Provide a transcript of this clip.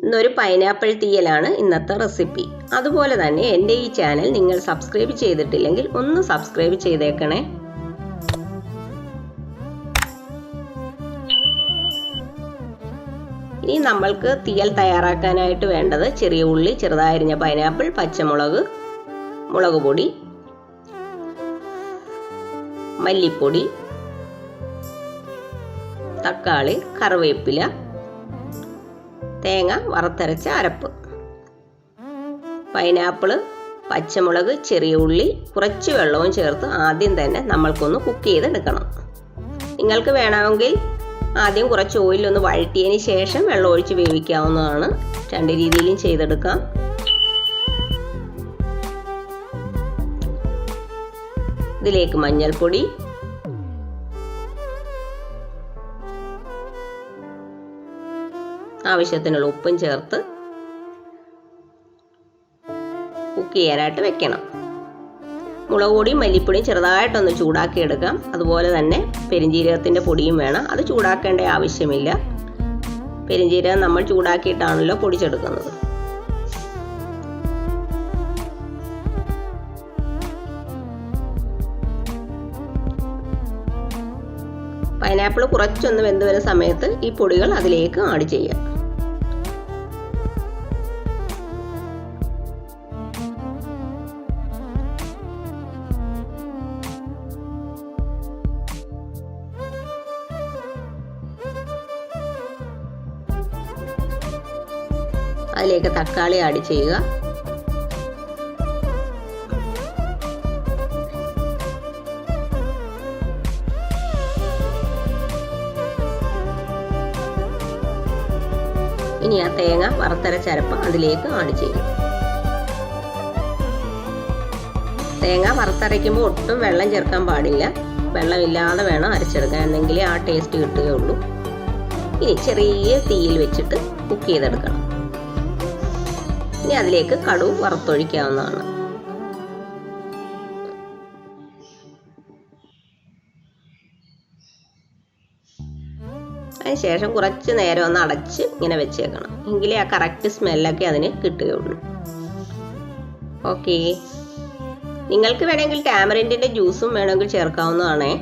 ഇന്നൊരു പൈനാപ്പിൾ തീയലാണ് ഇന്നത്തെ റെസിപ്പി. അതുപോലെ തന്നെ എൻ്റെ ഈ ചാനൽ നിങ്ങൾ സബ്സ്ക്രൈബ് ചെയ്തിട്ടില്ലെങ്കിൽ ഒന്ന് സബ്സ്ക്രൈബ് ചെയ്തേക്കണേ. ഇനി നമ്മൾക്ക് തീയൽ തയ്യാറാക്കാനായിട്ട് വേണ്ടത് ചെറിയ ഉള്ളി, ചെറുതായരിഞ്ഞ പൈനാപ്പിൾ, പച്ചമുളക്, മുളക് പൊടി, മല്ലിപ്പൊടി, തക്കാളി, കറിവേപ്പില, തേങ്ങ വറുത്തരച്ച അരപ്പ്. പൈനാപ്പിൾ, പച്ചമുളക്, ചെറിയ ഉള്ളി, കുറച്ച് വെള്ളവും ചേർത്ത് ആദ്യം തന്നെ നമ്മൾക്കൊന്ന് കുക്ക് ചെയ്തെടുക്കണം. നിങ്ങൾക്ക് വേണമെങ്കിൽ ആദ്യം കുറച്ച് ഓയിലൊന്ന് വഴറ്റിയതിന് ശേഷം വെള്ളം ഒഴിച്ച് വേവിക്കാവുന്നതാണ്. രണ്ട് രീതിയിലും ചെയ്തെടുക്കാം. ഇതിലേക്ക് മഞ്ഞൾപ്പൊടി, ആവശ്യത്തിനുള്ള ഉപ്പും ചേർത്ത് കുക്ക് ചെയ്യാനായിട്ട് വെക്കണം. മുളക് പൊടിയും മല്ലിപ്പൊടിയും ചെറുതായിട്ടൊന്ന് ചൂടാക്കി എടുക്കാം. അതുപോലെ തന്നെ പെരിഞ്ജീരകത്തിൻ്റെ പൊടിയും വേണം. അത് ചൂടാക്കേണ്ട ആവശ്യമില്ല. പെരിഞ്ജീരകം നമ്മൾ ചൂടാക്കിയിട്ടാണല്ലോ പൊടിച്ചെടുക്കുന്നത്. പൈനാപ്പിൾ കുറച്ചൊന്ന് വെന്ത് വരുന്ന സമയത്ത് ഈ പൊടികൾ അതിലേക്ക് ആഡ് ചെയ്യാം. അതിലേക്ക് തക്കാളി ആഡ് ചെയ്യുക. ഇനി ആ തേങ്ങ വറുത്തരച്ചരപ്പ് അതിലേക്ക് ആഡ് ചെയ്യും. തേങ്ങ വറുത്തരയ്ക്കുമ്പോൾ ഒട്ടും വെള്ളം ചേർക്കാൻ പാടില്ല. വെള്ളമില്ലാതെ വേണം അരച്ചെടുക്കാൻ, എന്നെങ്കിലേ ആ ടേസ്റ്റ് കിട്ടുകയുള്ളൂ. ഇനി ചെറിയ തീയിൽ വെച്ചിട്ട് കുക്ക് ചെയ്തെടുക്കണം. ഇനി അതിലേക്ക് കടുക് വറുത്തൊഴിക്കാവുന്നതാണ്. അതിനുശേഷം കുറച്ച് നേരം ഒന്ന് അടച്ച് ഇങ്ങനെ വെച്ചേക്കണം. എങ്കിലേ ആ കറക്റ്റ് സ്മെല്ലൊക്കെ അതിന് കിട്ടുകയുള്ളൂ. ഓക്കെ, നിങ്ങൾക്ക് വേണമെങ്കിൽ ടാമറിൻഡിൻ്റെ ജ്യൂസും വേണമെങ്കിൽ ചേർക്കാവുന്നതാണേ.